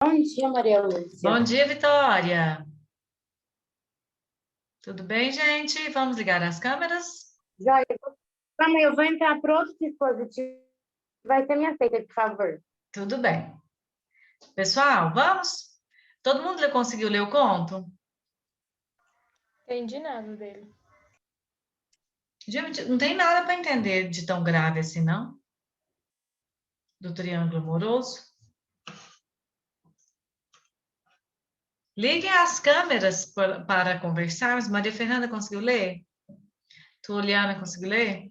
Bom dia, Maria Lúcia. Bom dia, Vitória. Tudo bem, gente? Vamos ligar as câmeras? Já, calma aí, eu vou entrar para outro dispositivo. Vai ser minha aceita, por favor. Tudo bem. Pessoal, vamos? Todo mundo conseguiu ler o conto? Entendi nada dele. Gente, não tem nada para entender de tão grave assim, não? Do triângulo amoroso. Liguem as câmeras para conversarmos. Maria Fernanda conseguiu ler? Tuliana conseguiu ler?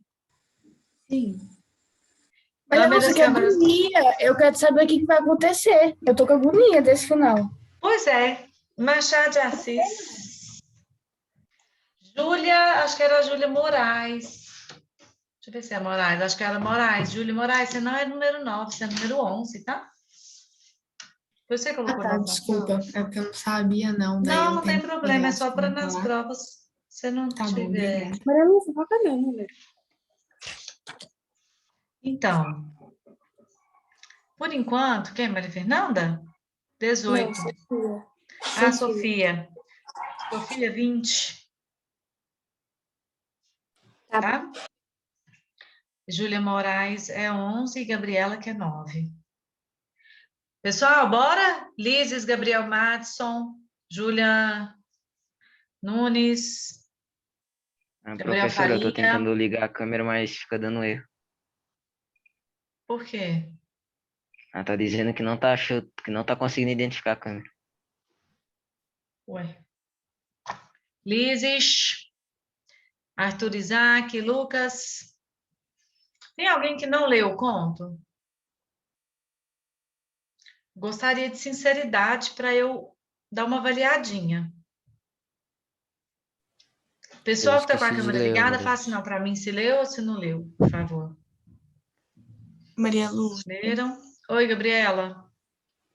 Sim. Mas eu Câmeras, consegui agonia. Eu quero saber o que vai acontecer. Eu tô com agonia desse final. Pois é. Machado de Assis. Júlia, acho que era a Júlia Moraes. Deixa eu ver se é Moraes. Acho que era Moraes. Júlia Moraes, você não é número 9, você é número 11, tá? Você colocou Tá, nove na desculpa. prova? É porque eu não sabia, não. Daí Não, eu não tem tentei problema. É pegar só para pra nas falar. provas você não Tá bom, tiver. obrigada. Maria Lúcia, qual que é meu número? Então, por enquanto, quem é Maria Fernanda? 18. Não, Sofia. Ah, Sofia. Sofia, 20. Tá? Júlia Moraes é 11 e Gabriela que é 9. Pessoal, bora? Lises, Gabriel Madison, Júlia Nunes, Gabriel Professora, eu tô Faria. tentando ligar a câmera, mas fica dando erro. Por quê? Ela tá dizendo que não tá achando, que não tá conseguindo identificar a câmera. Ué. Lises, Arthur Isaac, Lucas. Tem alguém que não leu o conto? Gostaria de sinceridade para eu dar uma avaliadinha. Pessoal que está com a esqueci de câmera ler, ligada, Maria. faça sinal para mim se leu ou se não leu, por favor. Maria Lúcia, Leram? Oi, Gabriela.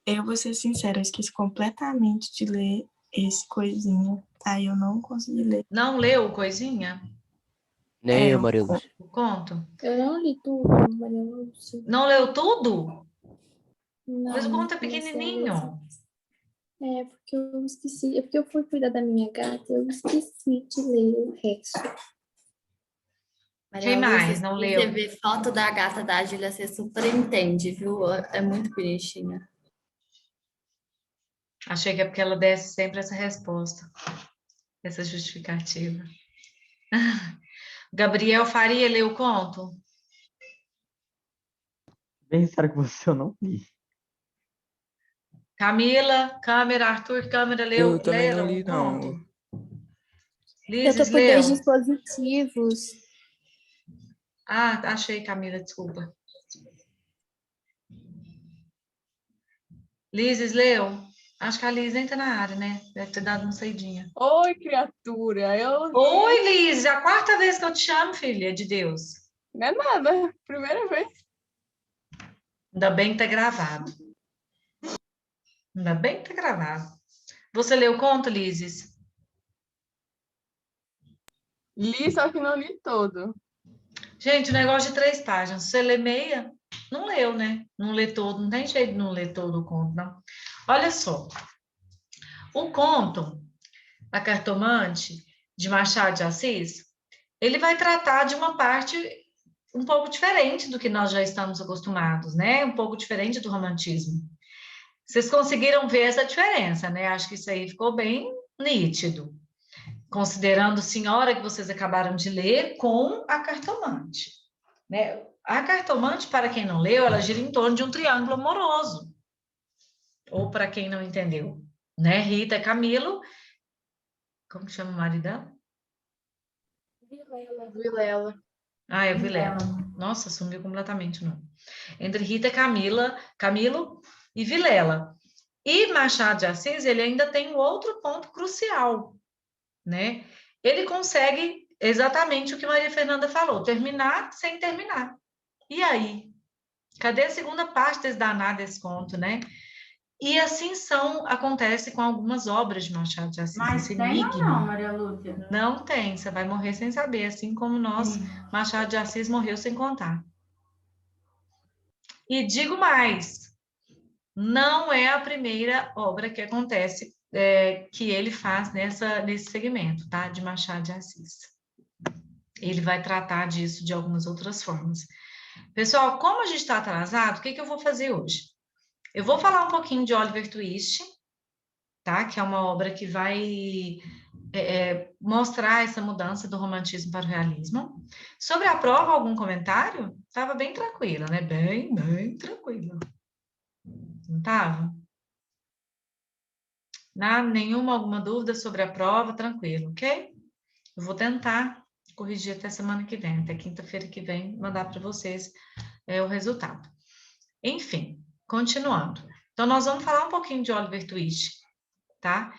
eu vou ser sincera, eu esqueci completamente de ler esse coisinha. Aí eu não consegui ler. Não leu coisinha? Nem eu, o Maria conto. Lúcia. O conto? Eu não li tudo, Maria Lúcia. Não leu tudo? Não, Mas o conto é comecei a ler pequenininho. É porque eu esqueci. É porque eu fui cuidar da minha gata e eu esqueci de ler o resto. Quem mais não leu? Você vê foto da gata da Júlia, você super entende, viu? É muito bonitinha. Achei que é porque ela desse sempre essa resposta, essa justificativa. Gabriel Faria leu o conto? Bem sério com você, eu não li. Camila, câmera, Arthur, câmera, Eu também não leram li, o conto? não. Eu tô Lises, por leu? 2 dispositivos. Ah, achei, Camila, desculpa. Lises, leu? Acho que a Liz nem tá na área, né? Deve ter dado uma saidinha. Oi, criatura. Eu Oi, Liz, é a quarta vez que eu te chamo, filha de Deus. não é nada. Primeira vez. Ainda bem que tá gravado. Ainda bem que tá gravado. Você leu o conto, Lises? Li, só que não li todo. Gente, o negócio de 3 páginas. Se você lê meia, não leu, né? Não lê todo, não tem jeito de não ler todo o conto, não. Olha só. O conto, A Cartomante, de Machado de Assis, ele vai tratar de uma parte um pouco diferente do que nós já estamos acostumados, né? Um pouco diferente do romantismo. Vocês conseguiram ver essa diferença, né? Acho que isso aí ficou bem nítido. Considerando Senhora, que vocês acabaram de ler, com A Cartomante, né? A Cartomante, para quem não leu, ela gira em torno de um triângulo amoroso. Ou para quem não entendeu, né? Rita e Camilo. Como que chama o marido dela? Vilela. Ah, é Vilela. Nossa, sumiu completamente o nome. Entre Rita e Camilo e Vilela. E Machado de Assis, ele ainda tem um outro ponto crucial, né? Ele consegue exatamente o que Maria Fernanda falou, terminar sem terminar. E aí? Cadê a segunda parte desse danado desse conto, né? E assim acontece com algumas obras de Machado de Assis. Mas esse tem ou enigma. não, Maria Lúcia? Não tem, você vai morrer sem saber, assim como nós, Machado de Assis morreu sem contar. E digo mais, não é a primeira obra que acontece, que ele faz nesse segmento, tá? De Machado de Assis. Ele vai tratar disso de algumas outras formas. Pessoal, como a gente está atrasado, o que eu vou fazer hoje? Eu vou falar um pouquinho de Oliver Twist, tá? Que é uma obra que vai mostrar essa mudança do romantismo para o realismo. Sobre a prova, algum comentário? Estava bem tranquila, né? Bem, bem tranquila. Não estava? Alguma dúvida sobre a prova? Tranquilo, ok? Eu vou tentar corrigir até semana que vem, até quinta-feira que vem, mandar para vocês o resultado. Enfim, continuando. Então, nós vamos falar um pouquinho de Oliver Twist, tá?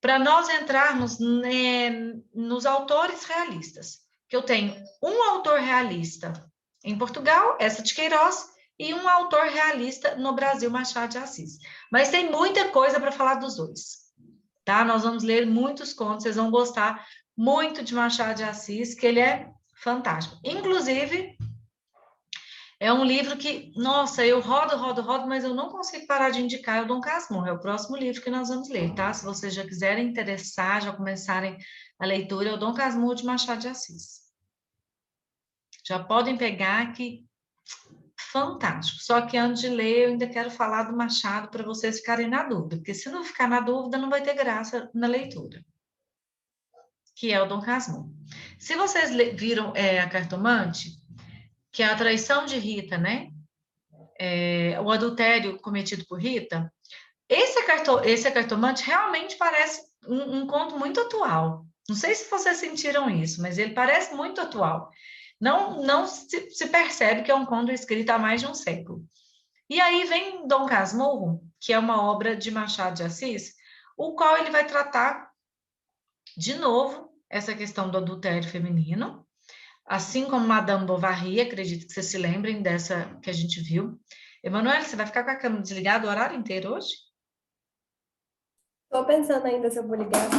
Para nós entrarmos nos autores realistas, que eu tenho um autor realista em Portugal, essa de Queiroz, e um autor realista no Brasil, Machado de Assis. Mas tem muita coisa para falar dos dois, tá? Nós vamos ler muitos contos, vocês vão gostar muito de Machado de Assis, que ele é fantástico. Inclusive, é um livro que, nossa, eu rodo, mas eu não consigo parar de indicar, é o Dom Casmurro, é o próximo livro que nós vamos ler, tá? Se vocês já quiserem interessar, já começarem a leitura, é o Dom Casmurro de Machado de Assis. Já podem pegar que fantástico. Só que antes de ler, eu ainda quero falar do Machado para vocês ficarem na dúvida, porque se não ficar na dúvida, não vai ter graça na leitura, que é o Dom Casmurro. Se vocês viram a Cartomante, que é a traição de Rita, né? O adultério cometido por Rita, esse Cartomante realmente parece um conto muito atual. Não sei se vocês sentiram isso, mas ele parece muito atual. Não se percebe que é um conto escrito há mais de um século. E aí vem Dom Casmurro, que é uma obra de Machado de Assis, o qual ele vai tratar, de novo, essa questão do adultério feminino, assim como Madame Bovary, acredito que vocês se lembrem dessa que a gente viu. Emanuele, você vai ficar com a câmera desligada o horário inteiro hoje? Estou pensando ainda se eu vou ligar.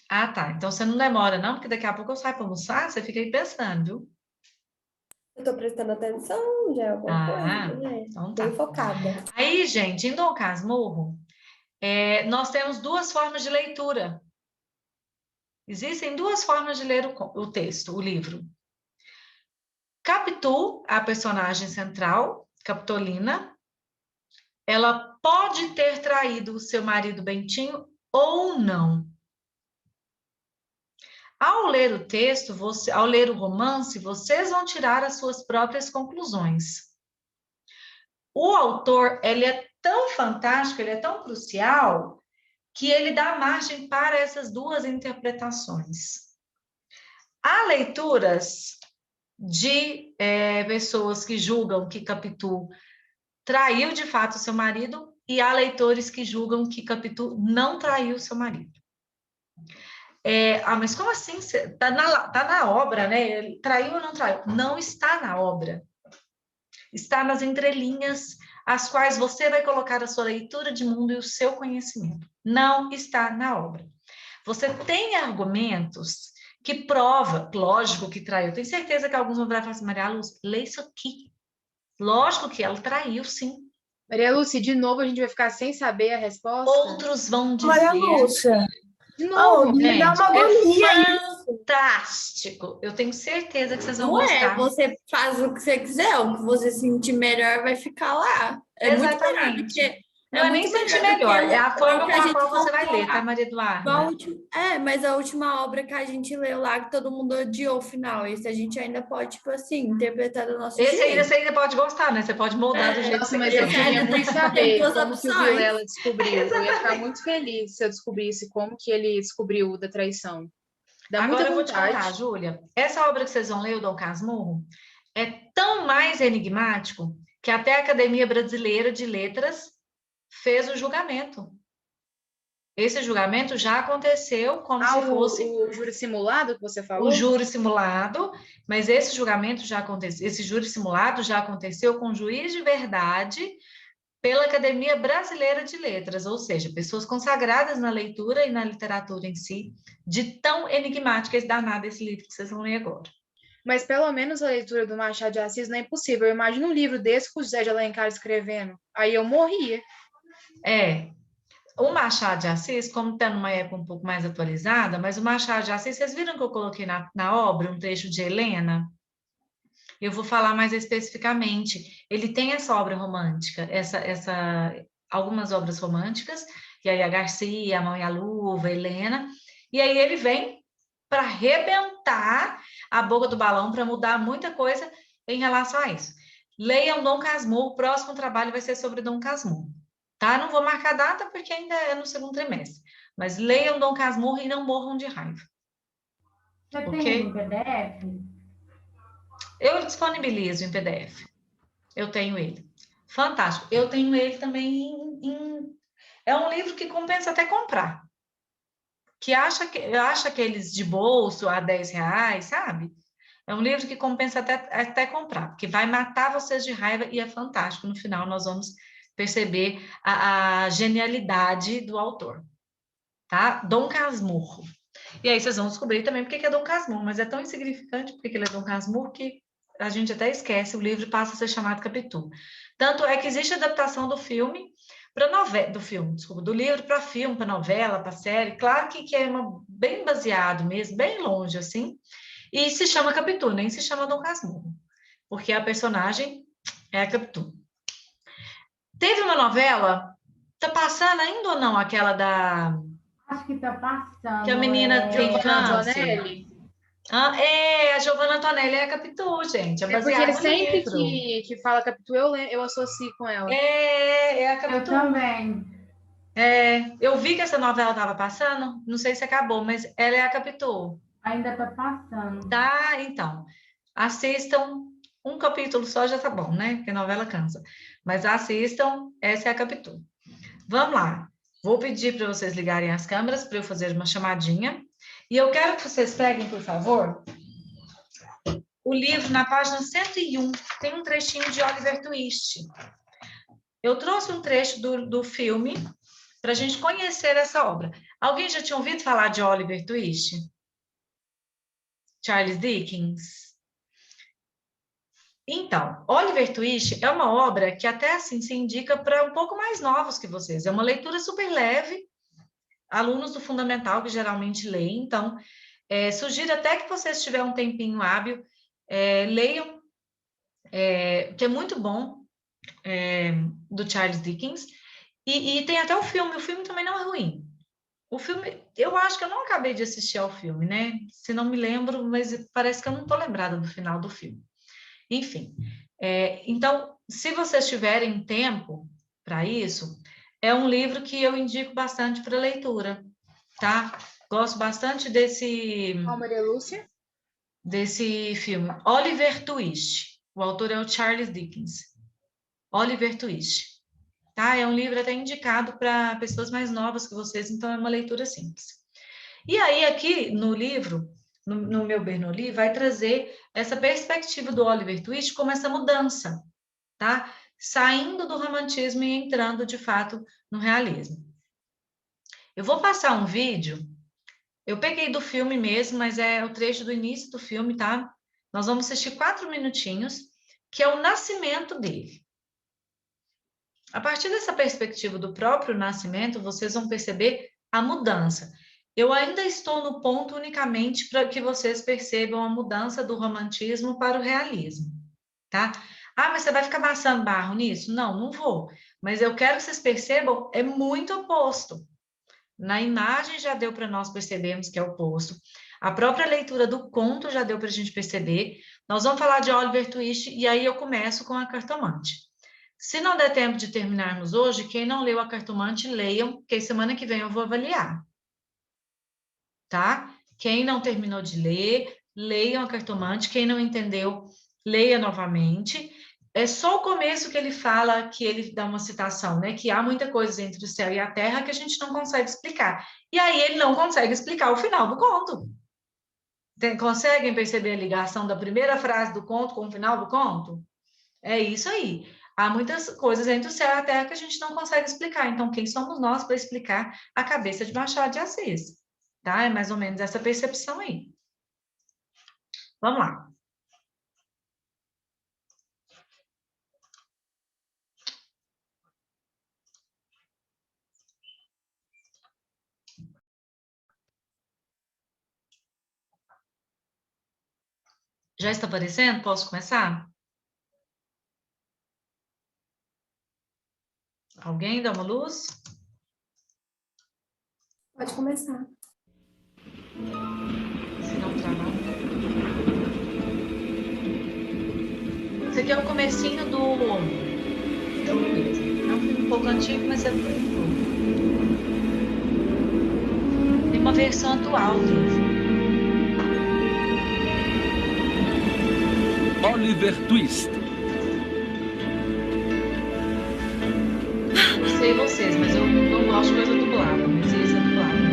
Ah, tá. Então você não demora, não, porque daqui a pouco eu saio para almoçar, você fica aí pensando, viu? Eu estou prestando atenção, já é alguma coisa, né? Então tá. Bem focada. Aí, gente, em Dom Casmurro, nós temos duas formas de leitura. Existem duas formas de ler o texto, o livro. Capitu, a personagem central, Capitolina, ela pode ter traído o seu marido Bentinho ou não. Ao ler o texto, ao ler o romance, vocês vão tirar as suas próprias conclusões. O autor, ele é tão fantástico, ele é tão crucial, que ele dá margem para essas duas interpretações. Há leituras de pessoas que julgam que Capitu traiu de fato seu marido, e há leitores que julgam que Capitu não traiu seu marido. Mas como assim? Tá na obra, né? Ele traiu ou não traiu? Não está na obra. Está nas entrelinhas, as quais você vai colocar a sua leitura de mundo e o seu conhecimento. Não está na obra. Você tem argumentos que prova, lógico que traiu. Tenho certeza que alguns vão falar assim, Maria Lúcia, lê isso aqui. Lógico que ela traiu, sim. Maria Lúcia, de novo a gente vai ficar sem saber a resposta? Outros vão dizer... Maria Lúcia, de novo, gente, dá uma agonia fantástico. Eu tenho certeza que vocês vão Não gostar. Você faz o que você quiser, o que você sentir melhor vai ficar lá. É muito melhor do que... Não é nem sentir melhor, é a forma com a qual você vai ler, tá, Maria Eduarda? Mas a última obra que a gente leu lá, que todo mundo odiou o final, esse a gente ainda pode, tipo assim, interpretar do nosso jeito. Você ainda pode gostar, né? Você pode moldar do jeito que você mas quiser. eu queria muito saber duas como que o opções. Vilela descobriu. Eu ia ficar muito feliz se eu descobrisse como que ele descobriu da traição. Dá Agora muita eu vou te vontade. contar, Júlia. Essa obra que vocês vão ler, o Dom Casmurro, é tão mais enigmático que até a Academia Brasileira de Letras fez o julgamento. Esse julgamento já aconteceu como se fosse... o júri simulado que você falou? O júri simulado, mas esse julgamento já aconteceu, esse júri simulado já aconteceu com juiz de verdade pela Academia Brasileira de Letras, ou seja, pessoas consagradas na leitura e na literatura em si, de tão enigmática e danada esse livro que vocês vão ler agora. Mas pelo menos a leitura do Machado de Assis não é impossível. Eu imagino um livro desse com o José de Alencar escrevendo. Aí eu morria. É. O Machado de Assis, como está numa época um pouco mais atualizada, mas o Machado de Assis, vocês viram que eu coloquei na obra um trecho de Helena? Eu vou falar mais especificamente. Ele tem essa obra romântica, algumas obras românticas, e aí a Garcia, A Mão e a Luva, Helena, e aí ele vem para arrebentar a boca do balão, para mudar muita coisa em relação a isso. Leiam Dom Casmurro, o próximo trabalho vai ser sobre Dom Casmurro, tá? Não vou marcar data porque ainda é no segundo trimestre, mas leiam Dom Casmurro e não morram de raiva. Você Ok? tem em PDF? Eu disponibilizo em PDF. Eu tenho ele. Fantástico. Eu tenho ele também É um livro que compensa até comprar. Que acha aqueles de bolso a R$ 10, sabe? É um livro que compensa até comprar, porque vai matar vocês de raiva e é fantástico. No final, nós vamos perceber a genialidade do autor, tá? Dom Casmurro. E aí vocês vão descobrir também porque que é Dom Casmurro, mas é tão insignificante porque ele é Dom Casmurro que a gente até esquece, o livro passa a ser chamado Capitu. Tanto é que existe adaptação do filme para novela, do livro para filme, para novela, para série. Claro que é bem baseado mesmo, bem longe assim. E se chama Capitu, nem se chama Dom Casmurro, porque a personagem é a Capitu. Teve uma novela, tá passando ainda ou não, aquela da... Acho que tá passando. Que a menina tem Giovanna câncer. Antonelli. A Giovanna Antonelli é a Capitu, gente. É É porque baseado no sempre livro. que fala Capitu, eu associo com ela. É a Eu Capitu. também. Eu vi que essa novela estava passando, não sei se acabou, mas ela é a Capitu. Ainda tá passando. Tá, então. Assistam um capítulo só já tá bom, né? Porque novela cansa. Mas assistam, essa é a Capitu. Vamos lá. Vou pedir para vocês ligarem as câmeras para eu fazer uma chamadinha. E eu quero que vocês peguem, por favor, o livro na página 101. Tem um trechinho de Oliver Twist. Eu trouxe um trecho do filme para a gente conhecer essa obra. Alguém já tinha ouvido falar de Oliver Twist? Charles Dickens? Então, Oliver Twist é uma obra que até assim se indica para um pouco mais novos que vocês. É uma leitura super leve, alunos do fundamental que geralmente leem. Então, sugiro até que vocês tiverem um tempinho hábil, leiam, que é muito bom, do Charles Dickens. E tem até o filme também não é ruim. O filme, eu acho que eu não acabei de assistir ao filme, né? Se não me lembro, mas parece que eu não estou lembrada do final do filme. Enfim, então, se vocês tiverem tempo para isso, é um livro que eu indico bastante para leitura, tá? Gosto bastante desse Maria Lúcia? Desse filme, Oliver Twist. O autor é o Charles Dickens. Oliver Twist. Tá? É um livro até indicado para pessoas mais novas que vocês, então é uma leitura simples. E aí, aqui no livro, no meu Bernoulli, vai trazer essa perspectiva do Oliver Twist como essa mudança, tá? Saindo do romantismo e entrando, de fato, no realismo. Eu vou passar um vídeo, eu peguei do filme mesmo, mas é o trecho do início do filme, tá? Nós vamos assistir 4 minutinhos, que é o nascimento dele. A partir dessa perspectiva do próprio nascimento, vocês vão perceber a mudança. Eu ainda estou no ponto unicamente para que vocês percebam a mudança do romantismo para o realismo, tá? Ah, mas você vai ficar amassando barro nisso? Não, não vou. Mas eu quero que vocês percebam, é muito oposto. Na imagem já deu para nós percebermos que é oposto. A própria leitura do conto já deu para a gente perceber. Nós vamos falar de Oliver Twist e aí eu começo com a Cartomante. Se não der tempo de terminarmos hoje, quem não leu a Cartomante, leiam, porque semana que vem eu vou avaliar. Tá? Quem não terminou de ler, leiam a Cartomante. Quem não entendeu, leia novamente. É só o começo que ele fala, que ele dá uma citação, né? Que há muita coisa entre o céu e a terra que a gente não consegue explicar. E aí ele não consegue explicar o final do conto. Conseguem perceber a ligação da primeira frase do conto com o final do conto? É isso aí. Há muitas coisas entre o céu e a terra que a gente não consegue explicar. Então, quem somos nós para explicar a cabeça de Machado de Assis? Tá? É mais ou menos essa percepção aí. Vamos lá. Já está aparecendo? Posso começar? Alguém dá uma luz? Pode começar. Se não tá, não. Esse aqui é o comecinho do Luiz. É um filme um pouco antigo, mas é muito bom. Tem uma versão atual dele. Oliver Twist. Não sei vocês, mas eu não gosto de coisa dublada, mas esse é dublado.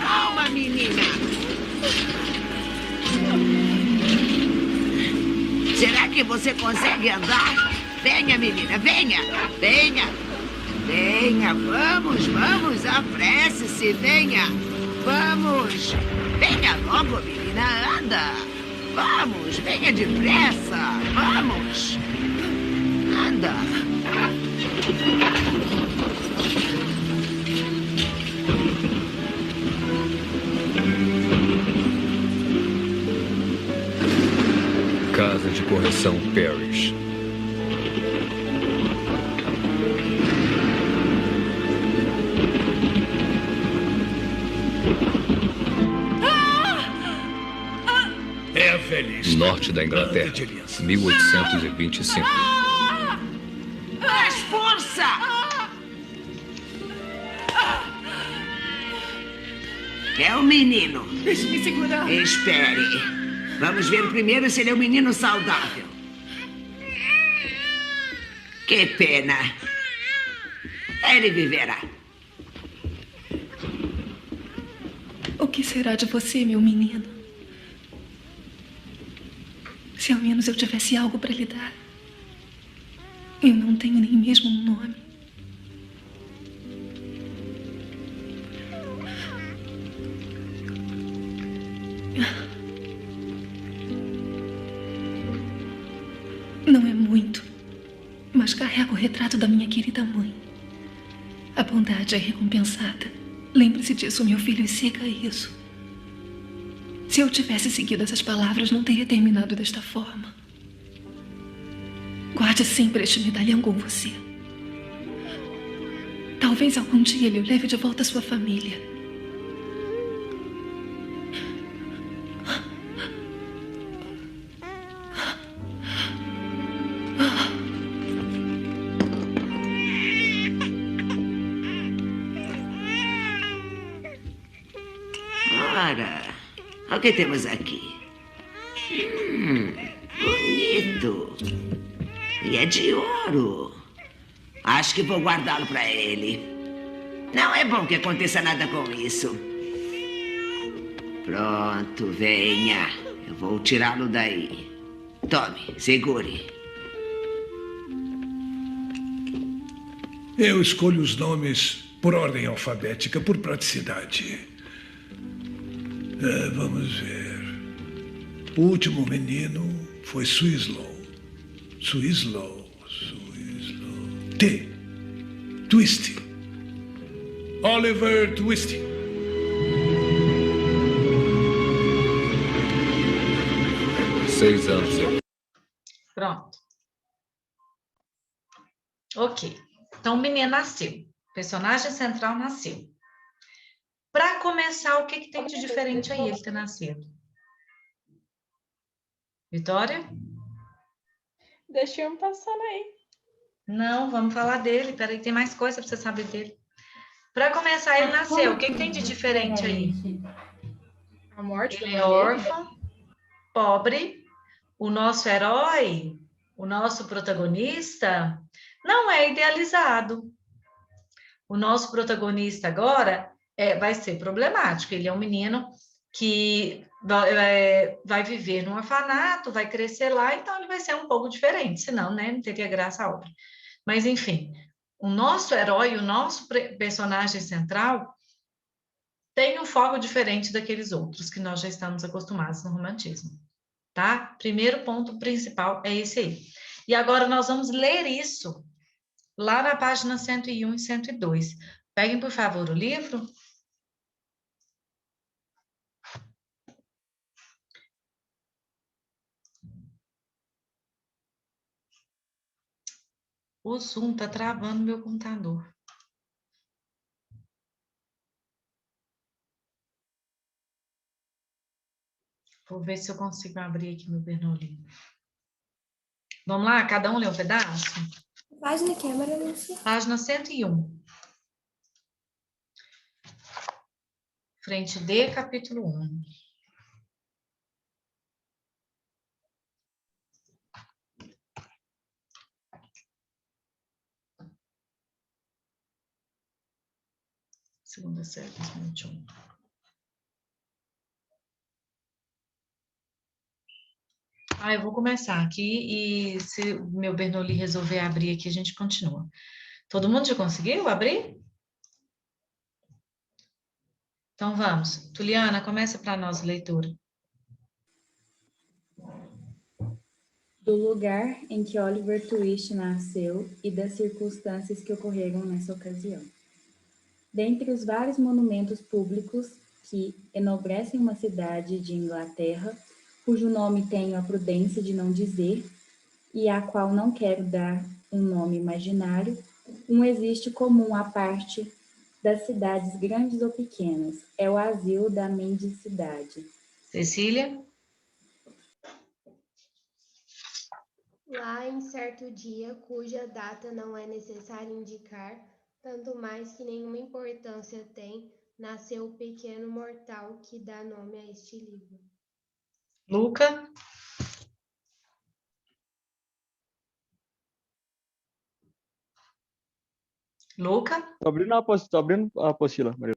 Calma, menina. Será que você consegue andar? Venha, menina, venha. Venha. Venha, vamos, apresse-se, venha. Vamos. Venha logo, menina, anda. Vamos, venha depressa. Vamos. Anda. Casa de Correção Parrish. É a velhice. Norte da Inglaterra, 1825. Mais força! É o menino. Deixe-me segurar. Espere. Vamos ver primeiro se ele é um menino saudável. Que pena. Ele viverá. O que será de você, meu menino? Se ao menos eu tivesse algo para lhe dar. Eu não tenho nem mesmo um nome. Não é muito, mas carrego o retrato da minha querida mãe. A bondade é recompensada. Lembre-se disso, meu filho, e siga isso. Se eu tivesse seguido essas palavras, não teria terminado desta forma. Guarde sempre este medalhão com você. Talvez algum dia ele o leve de volta à sua família. Ora, o que temos aqui? Bonito. E é de ouro. Acho que vou guardá-lo para ele. Não é bom que aconteça nada com isso. Pronto, venha. Eu vou tirá-lo daí. Tome, segure. Eu escolho os nomes por ordem alfabética, por praticidade. Vamos ver. O último menino foi Swinslow. T. Twist. Oliver Twist. Seis anos. Pronto. Ok. Então, o menino nasceu. O personagem central nasceu. Para começar, o que tem de diferente aí ele ter nascido? Vitória? Deixa eu passando aí. Não, vamos falar dele. Peraí, tem mais coisa para você saber dele. Para começar, ele nasceu. O que tem de diferente aí? A morte Ele é órfão, pobre. O nosso herói, o nosso protagonista, não é idealizado. O nosso protagonista agora vai ser problemático. Ele é um menino que vai viver num orfanato, vai crescer lá, então ele vai ser um pouco diferente, senão, né, não teria graça a obra. Mas, enfim, o nosso herói, o nosso personagem central tem um foco diferente daqueles outros que nós já estamos acostumados no romantismo, tá? Primeiro ponto principal é esse aí. E agora nós vamos ler isso lá na página 101 e 102. Peguem, por favor, o livro. O Zoom tá travando meu computador. Vou ver se eu consigo abrir aqui meu Bernoulli. Vamos lá? Cada um lê um pedaço? Página que é, Maria Lúcia? Página 101. Frente D, capítulo 1. Segunda série, 2021. Eu vou começar aqui e se o meu Bernoulli resolver abrir aqui, a gente continua. Todo mundo já conseguiu abrir? Então vamos. Tuliana, começa para nós, leitura. Do lugar em que Oliver Twist nasceu e das circunstâncias que ocorreram nessa ocasião. Dentre os vários monumentos públicos que enobrecem uma cidade de Inglaterra, cujo nome tenho a prudência de não dizer, e à qual não quero dar um nome imaginário, existe comum à parte das cidades grandes ou pequenas, é o asilo da mendicidade. Cecília? Lá em certo dia, cuja data não é necessário indicar, tanto mais que nenhuma importância tem, nasceu o pequeno mortal que dá nome a este livro. Luca? Luca? Tô abrindo a apostila, Maria.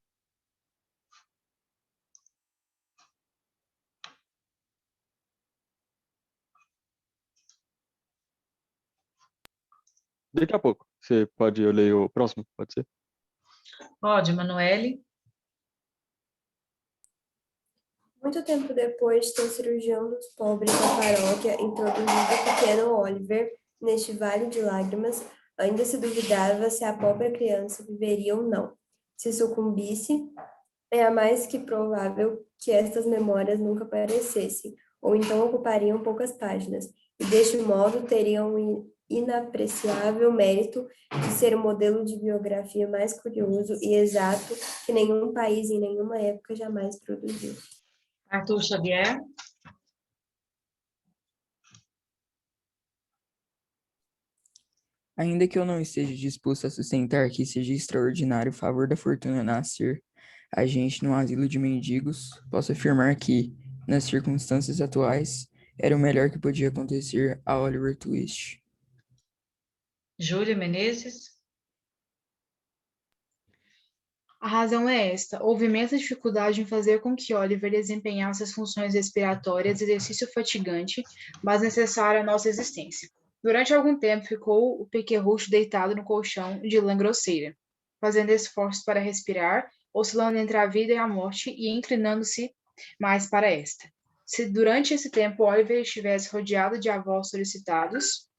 Daqui a pouco. Você pode, eu leio o próximo, pode ser? Pode, Manoele. Muito tempo depois, o cirurgião dos pobres da paróquia introduziu o pequeno Oliver neste vale de lágrimas. Ainda se duvidava se a pobre criança viveria ou não. Se sucumbisse, é mais que provável que estas memórias nunca aparecessem, ou então ocupariam poucas páginas, e deste modo teriam um inapreciável mérito de ser o modelo de biografia mais curioso e exato que nenhum país em nenhuma época jamais produziu. Arthur Xavier? Ainda que eu não esteja disposto a sustentar que seja extraordinário o favor da fortuna nascer a gente num asilo de mendigos, posso afirmar que, nas circunstâncias atuais, era o melhor que podia acontecer a Oliver Twist. Júlia Menezes? A razão é esta: houve imensa dificuldade em fazer com que Oliver desempenhasse as funções respiratórias, exercício fatigante, mas necessário à nossa existência. Durante algum tempo ficou o pequerrucho deitado no colchão de lã grosseira, fazendo esforços para respirar, oscilando entre a vida e a morte e inclinando-se mais para esta. Se durante esse tempo Oliver estivesse rodeado de avós solicitados,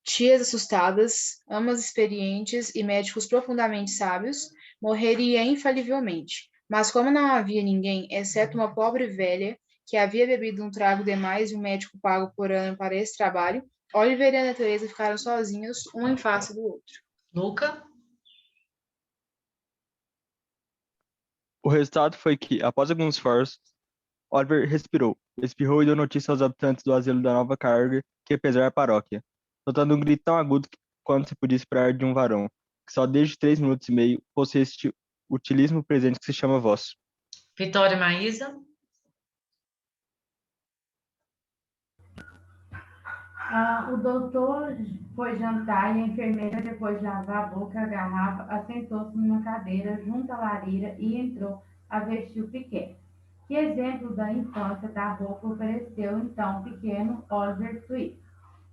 tias assustadas, amas experientes e médicos profundamente sábios, morreria infalivelmente. Mas como não havia ninguém, exceto uma pobre velha que havia bebido um trago demais e um médico pago por ano para esse trabalho, Oliver e a natureza ficaram sozinhos, um em face do outro. Luca? O resultado foi que, após alguns esforços, Oliver respirou, espirrou e deu notícia aos habitantes do asilo da nova carga que ia pesar a paróquia, soltando um grito tão agudo quanto se podia esperar de um varão, que só desde 3 minutos e meio possui este utilismo presente que se chama voz. Vitória e Maísa? O doutor foi jantar e a enfermeira, depois de lavar a boca e a garrafa, assentou-se numa cadeira junto à lareira e entrou a vestir o pequeno. Que exemplo da infância da roupa ofereceu então o pequeno Oliver Twist,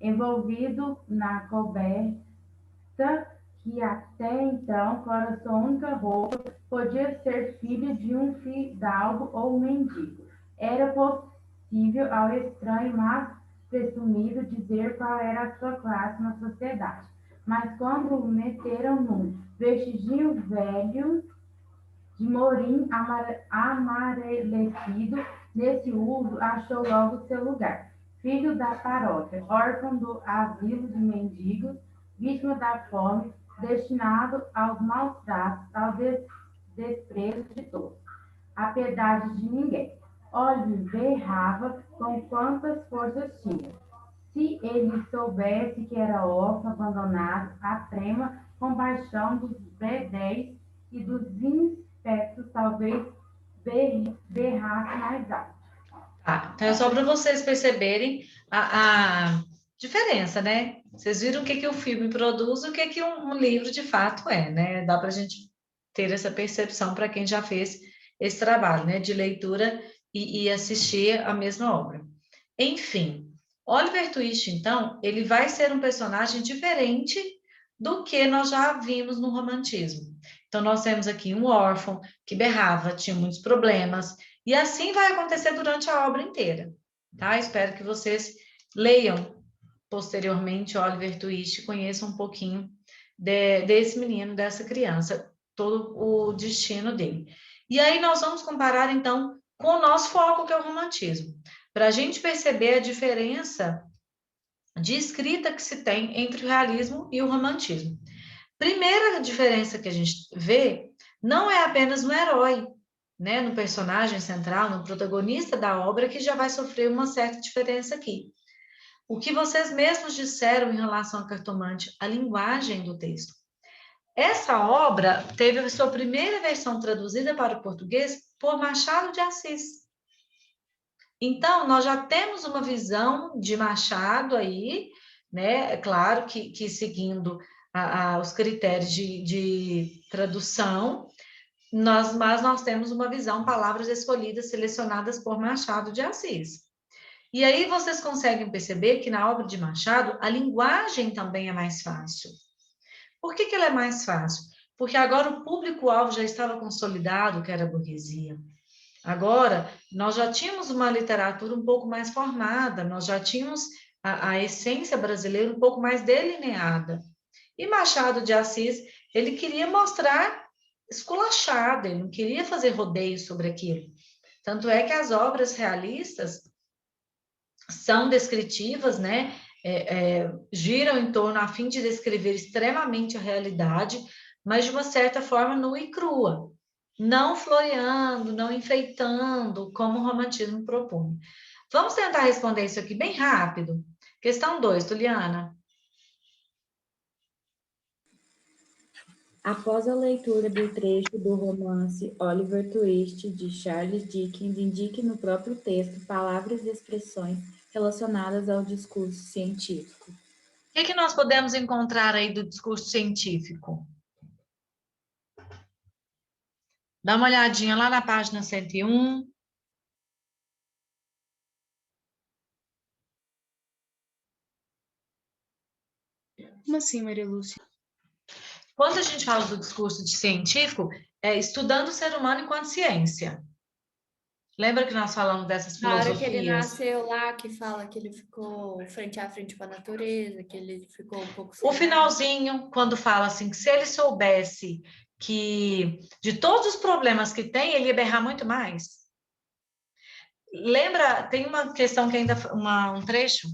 envolvido na coberta que até então, fora sua única roupa, podia ser filho de um fidalgo ou mendigo. Era possível ao estranho, mas presumido, dizer qual era a sua classe na sociedade. Mas quando o meteram num vestidinho velho de morim amarelecido, nesse uso achou logo seu lugar. Filho da paróquia, órfão do asilo de mendigos, vítima da fome, destinado aos maus tratos, ao desprezo de todos, à piedade de ninguém. Oliver berrava com quantas forças tinha. Se ele soubesse que era órfão, abandonado, a trema compaixão dos bedéis e dos inspectos, talvez berrasse mais alto. Então é só para vocês perceberem a diferença, né? Vocês viram o que o filme produz e o que um livro de fato é, né? Dá para a gente ter essa percepção para quem já fez esse trabalho, né? De leitura e assistir a mesma obra. Enfim, Oliver Twist, então, ele vai ser um personagem diferente do que nós já vimos no romantismo. Então, nós temos aqui um órfão que berrava, tinha muitos problemas, e assim vai acontecer durante a obra inteira, tá? Espero que vocês leiam posteriormente Oliver Twist, conheçam um pouquinho desse menino, dessa criança, todo o destino dele. E aí nós vamos comparar, então, com o nosso foco, que é o romantismo, para a gente perceber a diferença de escrita que se tem entre o realismo e o romantismo. Primeira diferença que a gente vê não é apenas no herói, né, no personagem central, no protagonista da obra, que já vai sofrer uma certa diferença aqui. O que vocês mesmos disseram em relação ao Cartomante, a linguagem do texto. Essa obra teve a sua primeira versão traduzida para o português por Machado de Assis. Então, nós já temos uma visão de Machado aí, né? É claro que seguindo os critérios de tradução, mas nós temos uma visão, palavras escolhidas, selecionadas por Machado de Assis. E aí vocês conseguem perceber que na obra de Machado, a linguagem também é mais fácil. Por que ela é mais fácil? Porque agora o público-alvo já estava consolidado, que era a burguesia. Agora, nós já tínhamos uma literatura um pouco mais formada, nós já tínhamos a essência brasileira um pouco mais delineada. E Machado de Assis, ele queria mostrar esculachado, ele não queria fazer rodeio sobre aquilo. Tanto é que as obras realistas são descritivas, né? Giram em torno a fim de descrever extremamente a realidade, mas de uma certa forma nua e crua, não floreando, não enfeitando, como o romantismo propõe. Vamos tentar responder isso aqui bem rápido. Questão 2, Tuliana. Após a leitura do trecho do romance Oliver Twist, de Charles Dickens, indique no próprio texto palavras e expressões relacionadas ao discurso científico. O que nós podemos encontrar aí do discurso científico? Dá uma olhadinha lá na página 101. Como assim, Maria Lúcia? Quando a gente fala do discurso científico, é estudando o ser humano enquanto ciência. Lembra que nós falamos dessas filosofias? Na hora que ele nasceu lá, que fala que ele ficou frente a frente com a natureza, que ele ficou um pouco... O finalzinho, quando fala assim, que se ele soubesse que de todos os problemas que tem, ele ia berrar muito mais. Lembra, tem uma questão que ainda, um trecho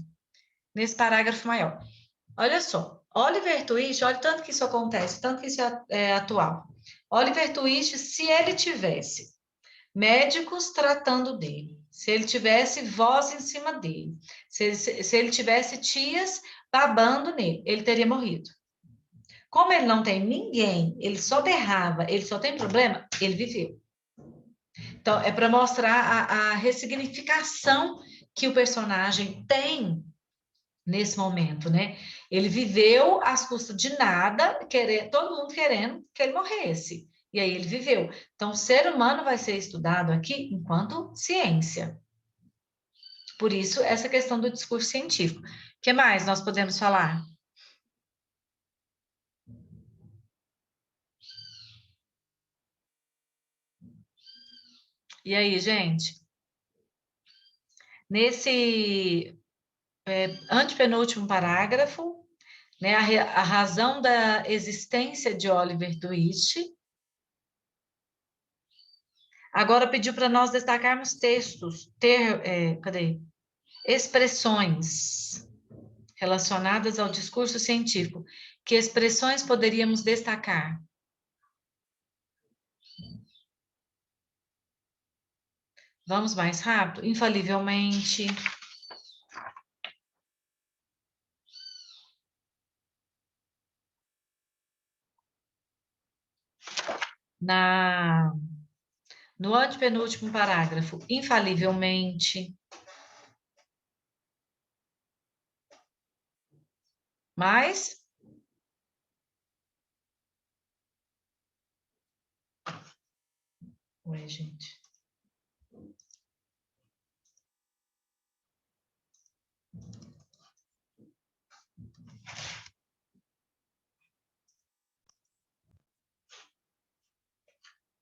nesse parágrafo maior. Olha só, Oliver Twist, olha tanto que isso acontece, tanto que isso é atual. Oliver Twist, se ele tivesse médicos tratando dele, se ele tivesse voz em cima dele, se ele tivesse tias babando nele, ele teria morrido. Como ele não tem ninguém, ele só berrava, ele só tem problema, ele viveu. Então, é para mostrar a ressignificação que o personagem tem nesse momento, né? Ele viveu às custas de nada, todo mundo querendo que ele morresse. E aí ele viveu. Então, o ser humano vai ser estudado aqui enquanto ciência. Por isso, essa questão do discurso científico. O que mais nós podemos falar? E aí, gente? Nesse antepenúltimo parágrafo, né, a razão da existência de Oliver Twist. Agora pediu para nós destacarmos textos, expressões relacionadas ao discurso científico. Que expressões poderíamos destacar? Vamos mais rápido? Infalivelmente. No antepenúltimo parágrafo, infalivelmente. Mais? Ué, gente.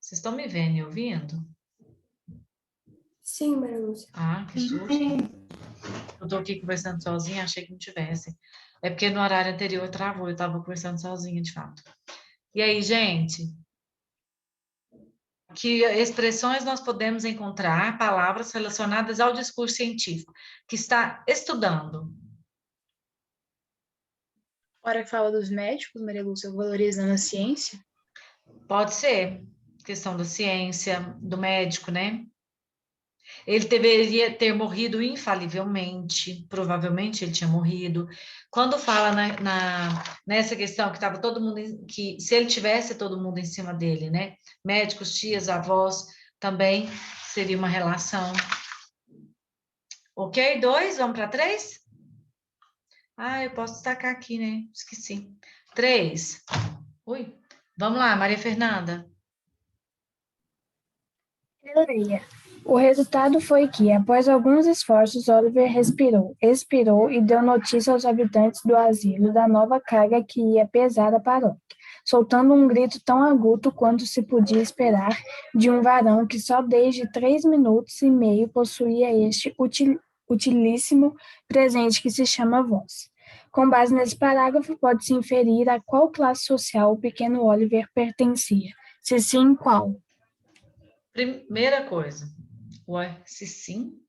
Vocês estão me vendo e ouvindo? Sim, Maria Lúcia. Ah, que susto. Eu tô aqui conversando sozinha, achei que não tivesse. É porque no horário anterior travou, eu estava conversando sozinha, de fato. E aí, gente? Que expressões nós podemos encontrar, palavras relacionadas ao discurso científico, que está estudando? Hora que fala dos médicos, Maria Lúcia, valorizando a ciência? Pode ser. Questão da ciência, do médico, né? Ele deveria ter morrido infalivelmente, provavelmente ele tinha morrido. Quando fala nessa questão que estava todo mundo, que se ele tivesse todo mundo em cima dele, né? Médicos, tias, avós, também seria uma relação. Ok? 2, vamos para 3? Ah, eu posso destacar aqui, né? Esqueci. 3. Ui. Vamos lá, Maria Fernanda. Leia. O resultado foi que, após alguns esforços, Oliver expirou e deu notícia aos habitantes do asilo da nova carga que ia pesar a paróquia, soltando um grito tão agudo quanto se podia esperar de um varão que só desde 3 minutos e meio possuía este utilíssimo presente que se chama voz. Com base nesse parágrafo, pode-se inferir a qual classe social o pequeno Oliver pertencia. Se sim, qual? Primeira coisa. Ué, se sim?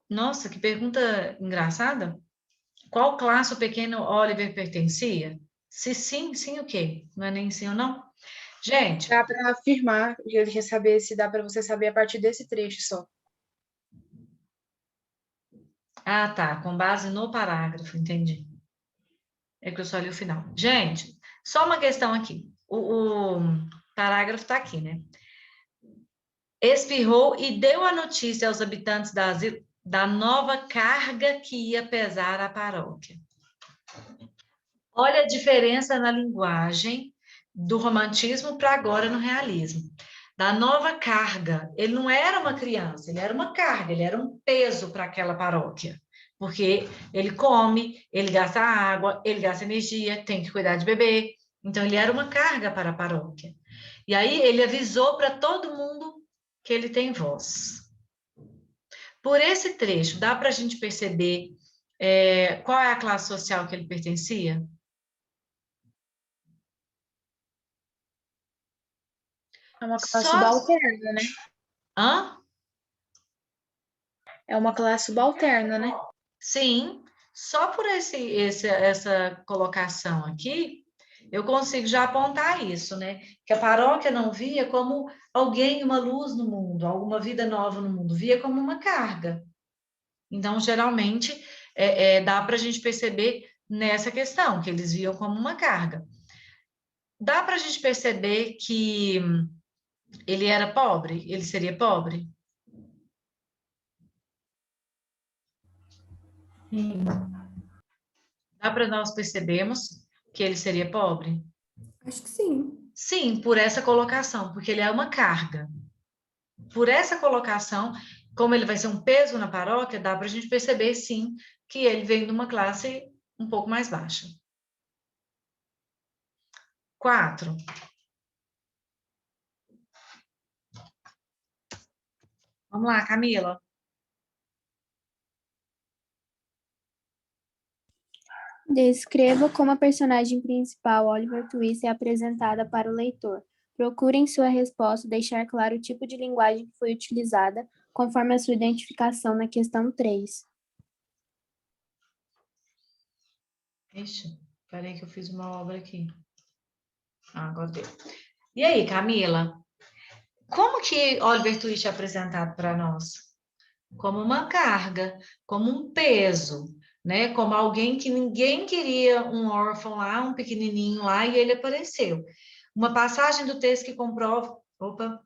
Nossa, que pergunta engraçada. Qual classe o pequeno Oliver pertencia? Se sim, sim o quê? Não é nem sim ou não? Gente... Dá para afirmar, eu queria saber se dá para você saber a partir desse trecho só. Ah, tá, com base no parágrafo, entendi. É que eu só li o final. Gente, só uma questão aqui. O parágrafo está aqui, né? Espirrou e deu a notícia aos habitantes da nova carga que ia pesar a paróquia. Olha a diferença na linguagem do romantismo para agora no realismo. Da nova carga, ele não era uma criança, ele era uma carga, ele era um peso para aquela paróquia. Porque ele come, ele gasta água, ele gasta energia, tem que cuidar de bebê. Então, ele era uma carga para a paróquia. E aí, ele avisou para todo mundo que ele tem voz. Por esse trecho, dá para a gente perceber qual é a classe social que ele pertencia? É uma classe subalterna, né? Hã? É uma classe subalterna, né? Sim, só por essa colocação aqui, eu consigo já apontar isso, né? Que a paróquia não via como alguém, uma luz no mundo, alguma vida nova no mundo, via como uma carga. Então, geralmente, dá para a gente perceber nessa questão, que eles viam como uma carga. Dá para a gente perceber que ele era pobre? Ele seria pobre? Sim. Dá para nós percebermos que ele seria pobre? Acho que sim. Sim, por essa colocação, porque ele é uma carga. Por essa colocação, como ele vai ser um peso na paróquia, dá para a gente perceber, sim, que ele vem de uma classe um pouco mais baixa. 4. Vamos lá, Camila. Descreva como a personagem principal, Oliver Twist, é apresentada para o leitor. Procure em sua resposta deixar claro o tipo de linguagem que foi utilizada, conforme a sua identificação na questão 3. Ixi, peraí que eu fiz uma obra aqui. Agora deu. E aí, Camila? Como que Oliver Twist é apresentado para nós? Como uma carga, como um peso, né? Como alguém que ninguém queria, um órfão lá, um pequenininho lá, e ele apareceu. Uma passagem do texto que comprova... Opa!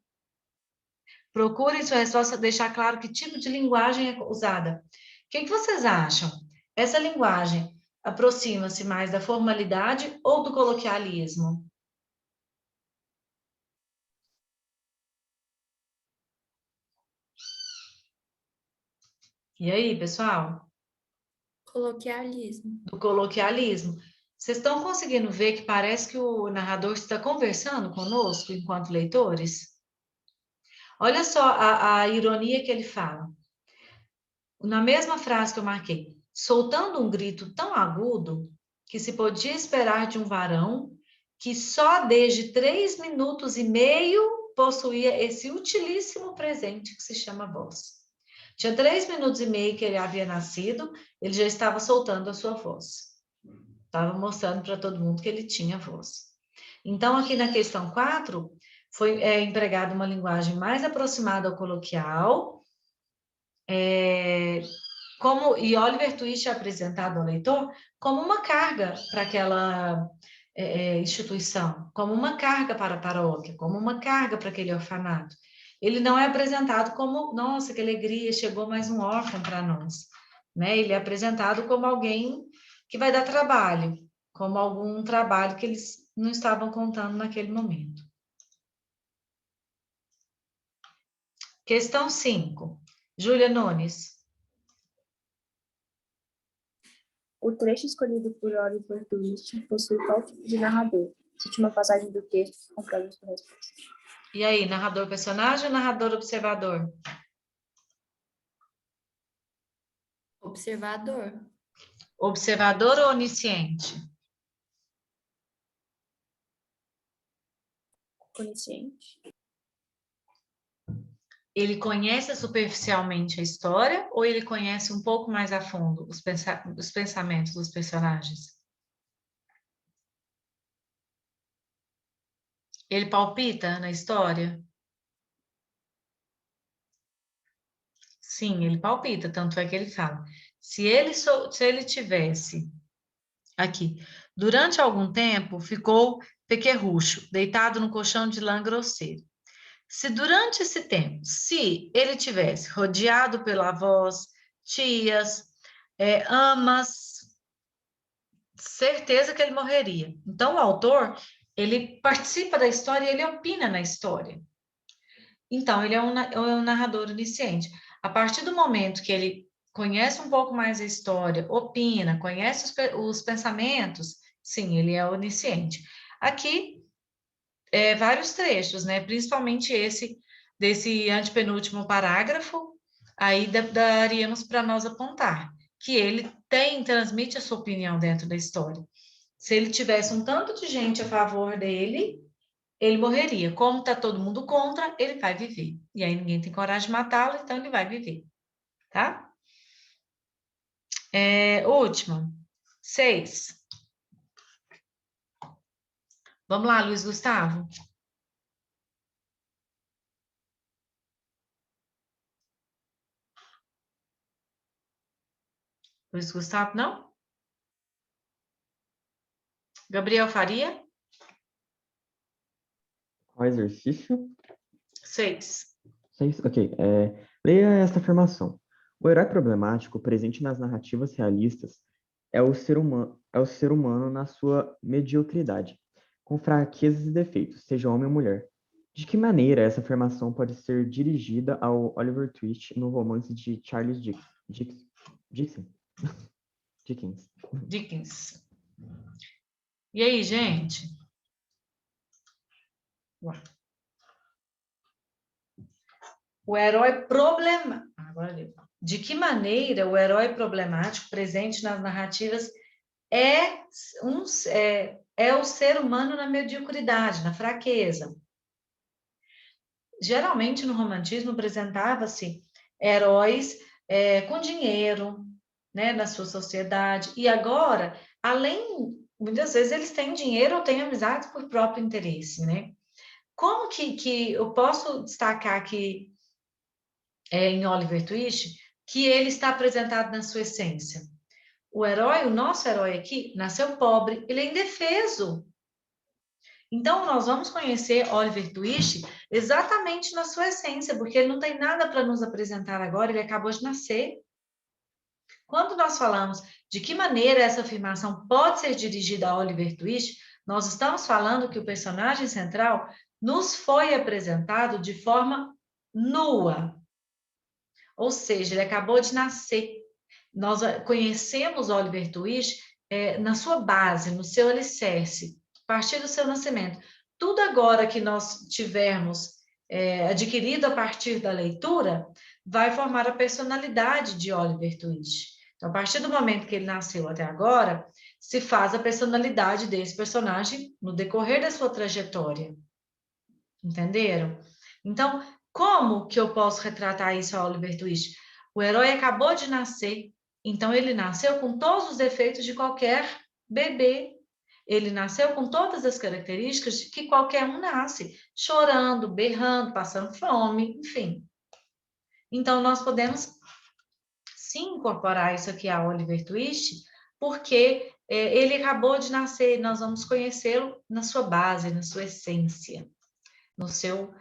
Procure em sua resposta deixar claro que tipo de linguagem é usada. O que vocês acham? Essa linguagem aproxima-se mais da formalidade ou do coloquialismo? E aí, pessoal? Coloquialismo. Do coloquialismo. Vocês estão conseguindo ver que parece que o narrador está conversando conosco enquanto leitores? Olha só a ironia que ele fala. Na mesma frase que eu marquei, soltando um grito tão agudo que se podia esperar de um varão que só desde 3 minutos e meio possuía esse utilíssimo presente que se chama voz. Tinha 3 minutos e meio que ele havia nascido, ele já estava soltando a sua voz. Estava mostrando para todo mundo que ele tinha voz. Então, aqui na questão 4, foi empregada uma linguagem mais aproximada ao coloquial, e Oliver Twist é apresentado ao leitor como uma carga para aquela instituição, como uma carga para a paróquia, como uma carga para aquele orfanato. Ele não é apresentado como, nossa, que alegria, chegou mais um órfão para nós. Né? Ele é apresentado como alguém que vai dar trabalho, como algum trabalho que eles não estavam contando naquele momento. Questão 5. Júlia Nunes. O trecho escolhido por Oliver Twist possui qual tipo de narrador? Cite uma passagem do texto com a sua resposta. E aí, narrador personagem ou narrador observador? Observador. Observador ou onisciente? Onisciente. Ele conhece superficialmente a história ou ele conhece um pouco mais a fundo os pensamentos dos personagens? Ele palpita na história? Sim, ele palpita, tanto é que ele fala. Se ele tivesse aqui, durante algum tempo, ficou pequerrucho, deitado no colchão de lã grosseiro. Se durante esse tempo, se ele tivesse rodeado pela avós, tias, amas, certeza que ele morreria. Então, o autor, ele participa da história e ele opina na história. Então, ele é um narrador onisciente. A partir do momento que ele conhece um pouco mais a história, opina, conhece os pensamentos, sim, ele é onisciente. Aqui, vários trechos, né? Principalmente desse antepenúltimo parágrafo, aí daríamos para nós apontar que ele transmite a sua opinião dentro da história. Se ele tivesse um tanto de gente a favor dele, ele morreria. Como está todo mundo contra, ele vai viver. E aí ninguém tem coragem de matá-lo, então ele vai viver. Tá? Última. 6. Vamos lá, Luiz Gustavo. Luiz Gustavo, não? Gabriel Faria? Qual exercício? 6. 6, ok. Leia esta afirmação. O herói problemático presente nas narrativas realistas é o ser humano na sua mediocridade, com fraquezas e defeitos, seja homem ou mulher. De que maneira essa afirmação pode ser dirigida ao Oliver Twist no romance de Charles Dickens. E aí, gente? Ué. O herói problemático. De que maneira o herói problemático presente nas narrativas é o ser humano na mediocridade, na fraqueza? Geralmente, no romantismo, apresentava-se heróis com dinheiro, né, na sua sociedade. E agora, muitas vezes eles têm dinheiro ou têm amizades por próprio interesse, né? Como que eu posso destacar aqui em Oliver Twist que ele está apresentado na sua essência? O nosso herói aqui, nasceu pobre, ele é indefeso. Então, nós vamos conhecer Oliver Twist exatamente na sua essência, porque ele não tem nada para nos apresentar agora, ele acabou de nascer. Quando nós falamos de que maneira essa afirmação pode ser dirigida a Oliver Twist, nós estamos falando que o personagem central nos foi apresentado de forma nua. Ou seja, ele acabou de nascer. Nós conhecemos Oliver Twist na sua base, no seu alicerce, a partir do seu nascimento. Tudo agora que nós tivermos adquirido a partir da leitura, vai formar a personalidade de Oliver Twist. Então, a partir do momento que ele nasceu até agora, se faz a personalidade desse personagem no decorrer da sua trajetória. Entenderam? Então, como que eu posso retratar isso a Oliver Twist? O herói acabou de nascer, então ele nasceu com todos os defeitos de qualquer bebê. Ele nasceu com todas as características que qualquer um nasce, chorando, berrando, passando fome, enfim. Então, nós podemos sim incorporar isso aqui a Oliver Twist, porque ele acabou de nascer, nós vamos conhecê-lo na sua base, na sua essência, no seu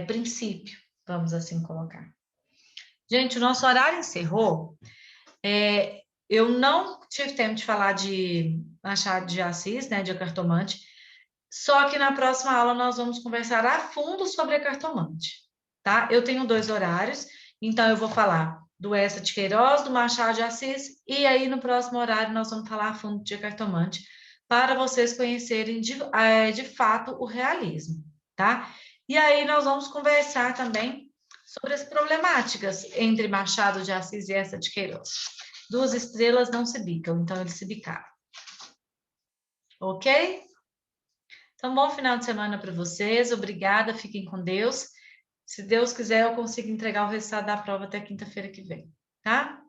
princípio, vamos assim colocar. Gente, o nosso horário encerrou. Eu não tive tempo de falar de Machado de Assis, né, de A Cartomante, só que na próxima aula nós vamos conversar a fundo sobre A Cartomante, tá? Eu tenho 2 horários, então eu vou falar do Eça de Queiroz, do Machado de Assis, e aí no próximo horário nós vamos falar a fundo de A Cartomante, para vocês conhecerem de fato o realismo, tá? E aí nós vamos conversar também sobre as problemáticas entre Machado de Assis e Eça de Queiroz. 2 estrelas não se bicam, então eles se bicaram. Ok? Então, bom final de semana para vocês. Obrigada, fiquem com Deus. Se Deus quiser, eu consigo entregar o resultado da prova até quinta-feira que vem, tá?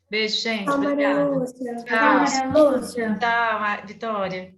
Beijo, gente. Tchau, Maria Obrigada. Lúcia. Tchau. Maria Lúcia. Tchau, Vitória.